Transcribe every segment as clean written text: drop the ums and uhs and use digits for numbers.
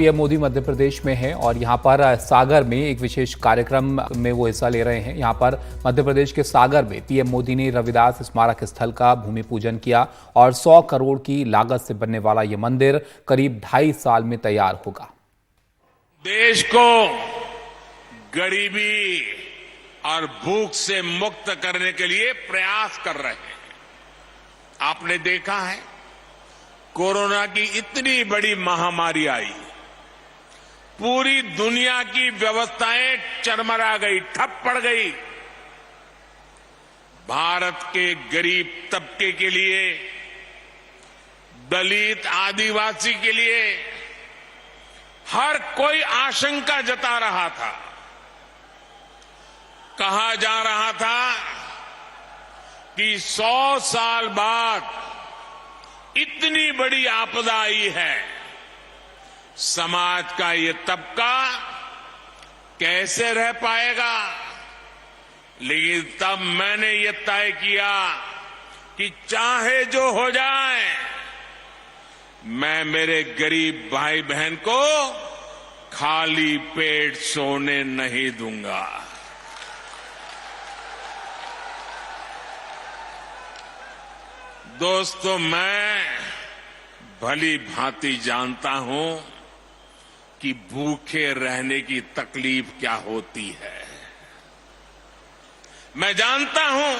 PM Modi Madhya Pradesh में हैं और यहाँ पर सागर में एक विशेष कार्यक्रम में वो हिस्सा ले रहे हैं। यहाँ पर मध्य प्रदेश के सागर में पीएम मोदी ने रविदास स्मारक स्थल का भूमि पूजन किया और 100 करोड़ की लागत से बनने वाला ये मंदिर करीब 2.5 साल में तैयार होगा। देश को गरीबी और भूख से मुक्त करने के लिए प्रयास कर रहे हैं। आपने देखा है, कोरोना की इतनी बड़ी महामारी आई, पूरी दुनिया की व्यवस्थाएं चरमरा गई, ठप पड़ गई। भारत के गरीब तबके के लिए, दलित आदिवासी के लिए हर कोई आशंका जता रहा था। कहा जा रहा था कि 100 साल बाद इतनी बड़ी आपदा आई है, समाज का ये तबका कैसे रह पाएगा। लेकिन तब मैंने ये तय किया कि चाहे जो हो जाए, मैं मेरे गरीब भाई बहन को खाली पेट सोने नहीं दूंगा। दोस्तों, मैं भली भांति जानता हूं कि भूखे रहने की तकलीफ क्या होती है। मैं जानता हूं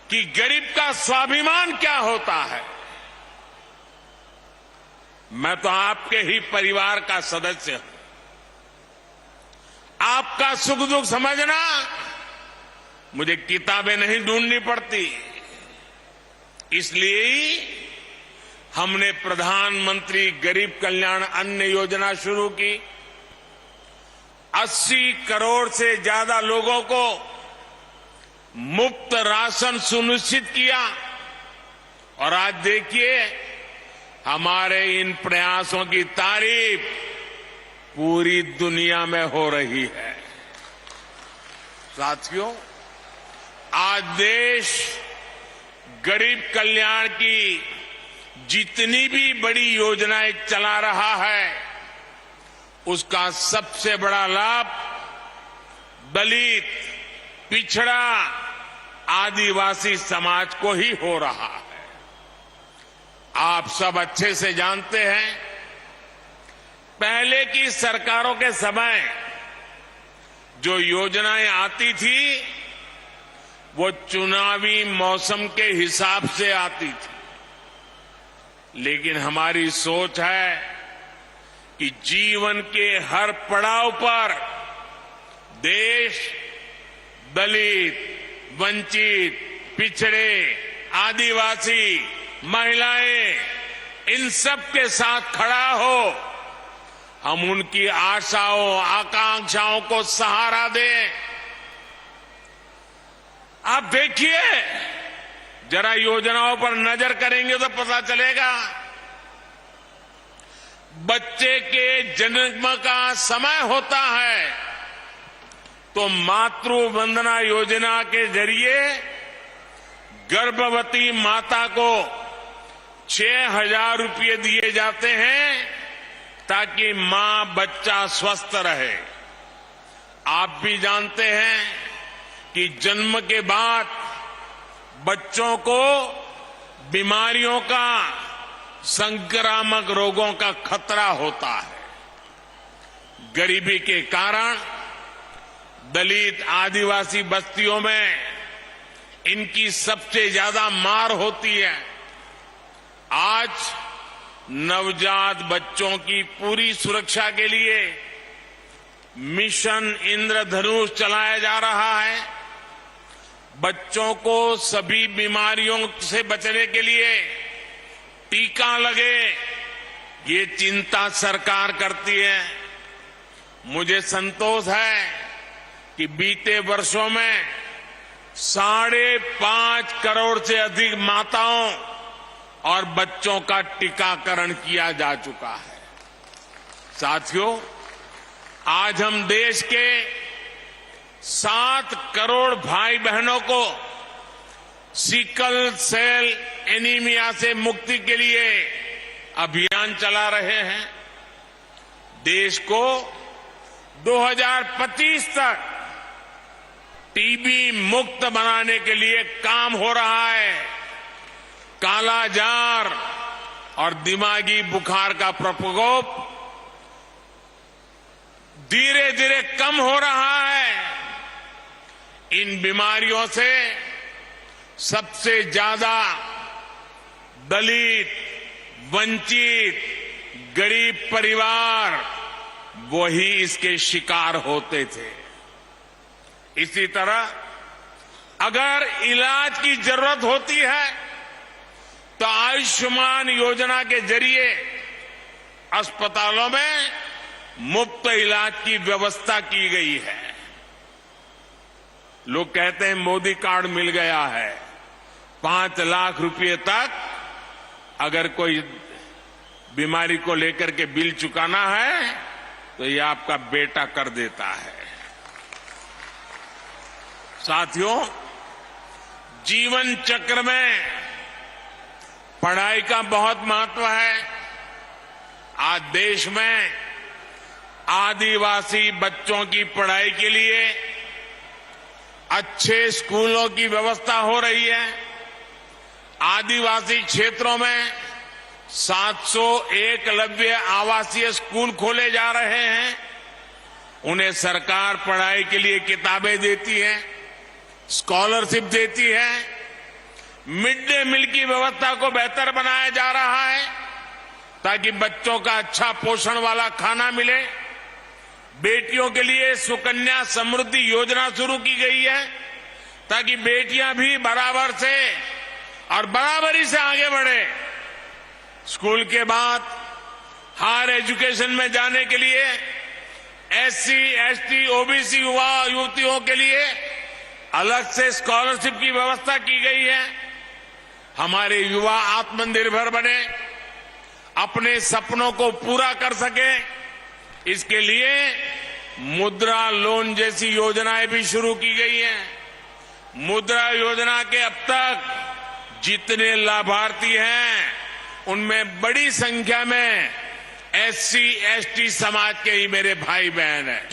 कि गरीब का स्वाभिमान क्या होता है। मैं तो आपके ही परिवार का सदस्य हूं। आपका सुख दुख समझना मुझे किताबें नहीं ढूंढनी पड़ती। इसलिए हमने प्रधानमंत्री गरीब कल्याण अन्न योजना शुरू की। 80 करोड़ से ज्यादा लोगों को मुफ्त राशन सुनिश्चित किया। और आज देखिए, हमारे इन प्रयासों की तारीफ पूरी दुनिया में हो रही है। साथियों, आज देश गरीब कल्याण की जितनी भी बड़ी योजनाएं चला रहा है, उसका सबसे बड़ा लाभ दलित, पिछड़ा, आदिवासी समाज को ही हो रहा है। आप सब अच्छे से जानते हैं, पहले की सरकारों के समय जो योजनाएं आती थी, वो चुनावी मौसम के हिसाब से आती थी। लेकिन हमारी सोच है कि जीवन के हर पड़ाव पर देश दलित, वंचित, पिछड़े, आदिवासी, महिलाएं, इन सब के साथ खड़ा हो। हम उनकी आशाओं, आकांक्षाओं को सहारा दें। आप देखिए, जरा योजनाओं पर नजर करेंगे तो पता चलेगा। बच्चे के जन्म का समय होता है तो मातृ वंदना योजना के जरिए गर्भवती माता को 6,000 रुपये दिए जाते हैं ताकि मां बच्चा स्वस्थ रहे। आप भी जानते हैं कि जन्म के बाद बच्चों को बीमारियों का, संक्रामक रोगों का खतरा होता है। गरीबी के कारण दलित, आदिवासी बस्तियों में इनकी सबसे ज्यादा मार होती है। आज नवजात बच्चों की पूरी सुरक्षा के लिए मिशन इंद्रधनुष चलाया जा रहा है। बच्चों को सभी बीमारियों से बचने के लिए टीका लगे, ये चिंता सरकार करती है। मुझे संतोष है कि बीते वर्षों में 5.5 करोड़ से अधिक माताओं और बच्चों का टीकाकरण किया जा चुका है। साथियों, आज हम देश के 7 करोड़ भाई बहनों को सिकल सेल एनीमिया से मुक्ति के लिए अभियान चला रहे हैं। देश को 2025 तक टीबी मुक्त बनाने के लिए काम हो रहा है। कालाजार और दिमागी बुखार का प्रकोप धीरे धीरे कम हो रहा है। इन बीमारियों से सबसे ज्यादा दलित, वंचित, गरीब परिवार वही इसके शिकार होते थे। इसी तरह अगर इलाज की जरूरत होती है तो आयुष्मान योजना के जरिए अस्पतालों में मुफ्त इलाज की व्यवस्था की गई है। लोग कहते हैं मोदी कार्ड मिल गया है, 5 लाख रुपए तक अगर कोई बीमारी को लेकर के बिल चुकाना है तो ये आपका बेटा कर देता है। साथियों, जीवन चक्र में पढ़ाई का बहुत महत्व है। आज देश में आदिवासी बच्चों की पढ़ाई के लिए अच्छे स्कूलों की व्यवस्था हो रही है। आदिवासी क्षेत्रों में 700 एकलव्य आवासीय स्कूल खोले जा रहे हैं। उन्हें सरकार पढ़ाई के लिए किताबें देती है, स्कॉलरशिप देती है। मिड डे मील की व्यवस्था को बेहतर बनाया जा रहा है ताकि बच्चों का अच्छा पोषण वाला खाना मिले। बेटियों के लिए सुकन्या समृद्धि योजना शुरू की गई है ताकि बेटियां भी बराबर से और बराबरी से आगे बढ़े। स्कूल के बाद हायर एजुकेशन में जाने के लिए एससी, एसटी, ओबीसी युवा युवतियों के लिए अलग से स्कॉलरशिप की व्यवस्था की गई है। हमारे युवा आत्मनिर्भर बने, अपने सपनों को पूरा कर सके, इसके लिए मुद्रा लोन जैसी योजनाएं भी शुरू की गई हैं। मुद्रा योजना के अब तक जितने लाभार्थी हैं उनमें बड़ी संख्या में एससी, एसटी समाज के ही मेरे भाई बहन हैं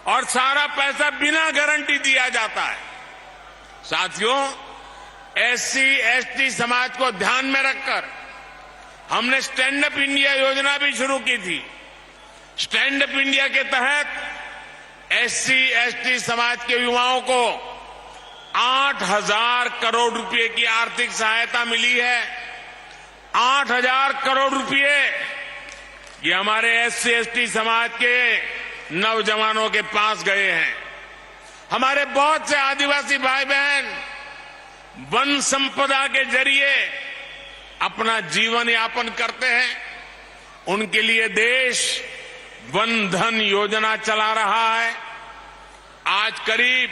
और सारा पैसा बिना गारंटी दिया जाता है। साथियों, एससी, एसटी समाज को ध्यान में रखकर हमने स्टैंड अप इंडिया योजना भी शुरू की थी। स्टैंड अप इंडिया के तहत एससी, एसटी समाज के युवाओं को 8,000 करोड़ रुपए की आर्थिक सहायता मिली है। 8,000 करोड़ रुपए ये हमारे एससी, एसटी समाज के नौजवानों के पास गए हैं। हमारे बहुत से आदिवासी भाई बहन वन संपदा के जरिए अपना जीवन यापन करते हैं। उनके लिए देश वन धन योजना चला रहा है। आज करीब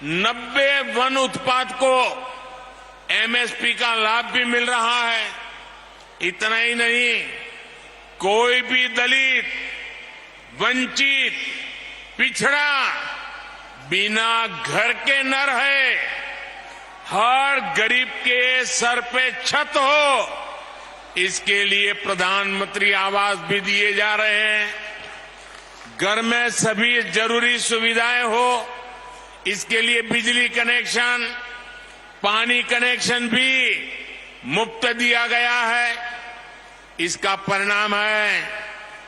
90 वन उत्पाद को एमएसपी का लाभ भी मिल रहा है। इतना ही नहीं, कोई भी दलित, वंचित, पिछड़ा बिना घर के न रहे। हर गरीब के सर पे छत हो, इसके लिए प्रधानमंत्री आवास भी दिए जा रहे हैं। घर में सभी जरूरी सुविधाएं हो, इसके लिए बिजली कनेक्शन, पानी कनेक्शन भी मुफ्त दिया गया है। इसका परिणाम है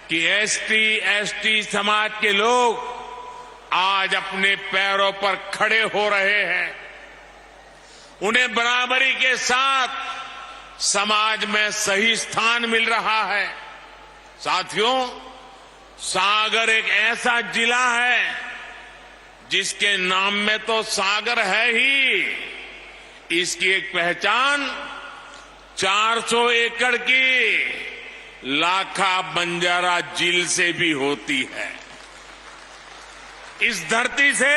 कि एसटी, एसटी समाज के लोग आज अपने पैरों पर खड़े हो रहे हैं। उन्हें बराबरी के साथ समाज में सही स्थान मिल रहा है। साथियों, सागर एक ऐसा जिला है जिसके नाम में तो सागर है ही, इसकी एक पहचान 400 एकड़ की लाखा बंजारा झील से भी होती है। इस धरती से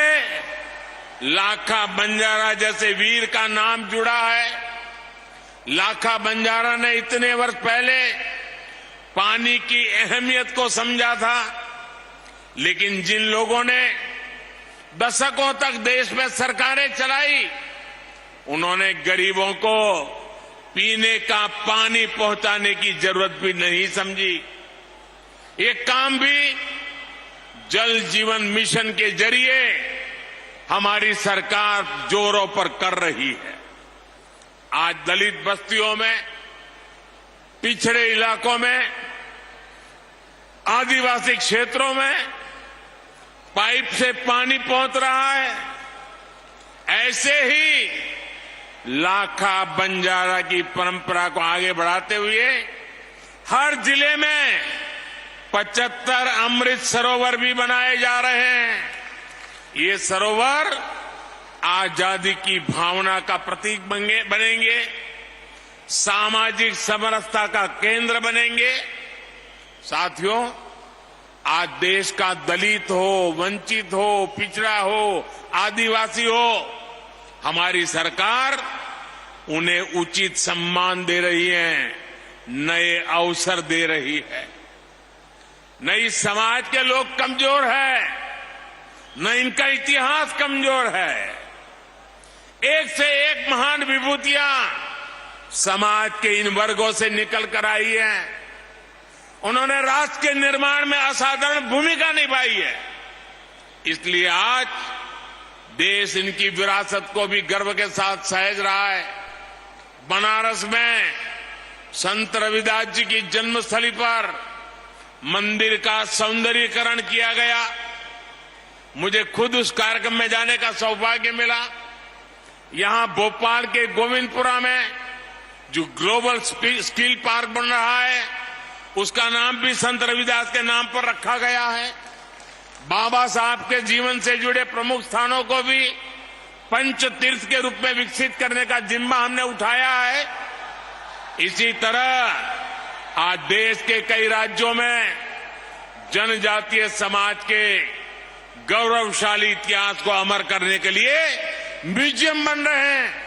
लाखा बंजारा जैसे वीर का नाम जुड़ा है। लाखा बंजारा ने इतने वर्ष पहले पानी की अहमियत को समझा था, लेकिन जिन लोगों ने दशकों तक देश में सरकारें चलाई, उन्होंने गरीबों को पीने का पानी पहुंचाने की जरूरत भी नहीं समझी। ये काम भी जल जीवन मिशन के जरिए हमारी सरकार जोरों पर कर रही है। आज दलित बस्तियों में, पिछड़े इलाकों में, आदिवासी क्षेत्रों में पाइप से पानी पहुंच रहा है। ऐसे ही लाखा बंजारा की परंपरा को आगे बढ़ाते हुए हर जिले में 75 अमृत सरोवर भी बनाए जा रहे हैं। ये सरोवर आजादी की भावना का प्रतीक बनेंगे, सामाजिक समरसता का केंद्र बनेंगे। साथियों, आज देश का दलित हो, वंचित हो, पिछड़ा हो, आदिवासी हो, हमारी सरकार उन्हें उचित सम्मान दे रही है, नए अवसर दे रही है। न इस समाज के लोग कमजोर हैं, न इनका इतिहास कमजोर है। एक से एक महान विभूतियां समाज के इन वर्गों से निकल कर आई हैं। उन्होंने राष्ट्र के निर्माण में असाधारण भूमिका निभाई है। इसलिए आज देश इनकी विरासत को भी गर्व के साथ सहेज रहा है। बनारस में संत रविदास जी की जन्मस्थली पर मंदिर का सौंदर्यीकरण किया गया। मुझे खुद उस कार्यक्रम में जाने का सौभाग्य मिला। यहां भोपाल के गोविंदपुरा में जो ग्लोबल स्किल पार्क बन रहा है, उसका नाम भी संत रविदास के नाम पर रखा गया है। बाबा साहब के जीवन से जुड़े प्रमुख स्थानों को भी पंच तीर्थ के रूप में विकसित करने का जिम्मा हमने उठाया है। इसी तरह आज देश के कई राज्यों में जनजातीय समाज के गौरवशाली इतिहास को अमर करने के लिए म्यूजियम बन रहे हैं।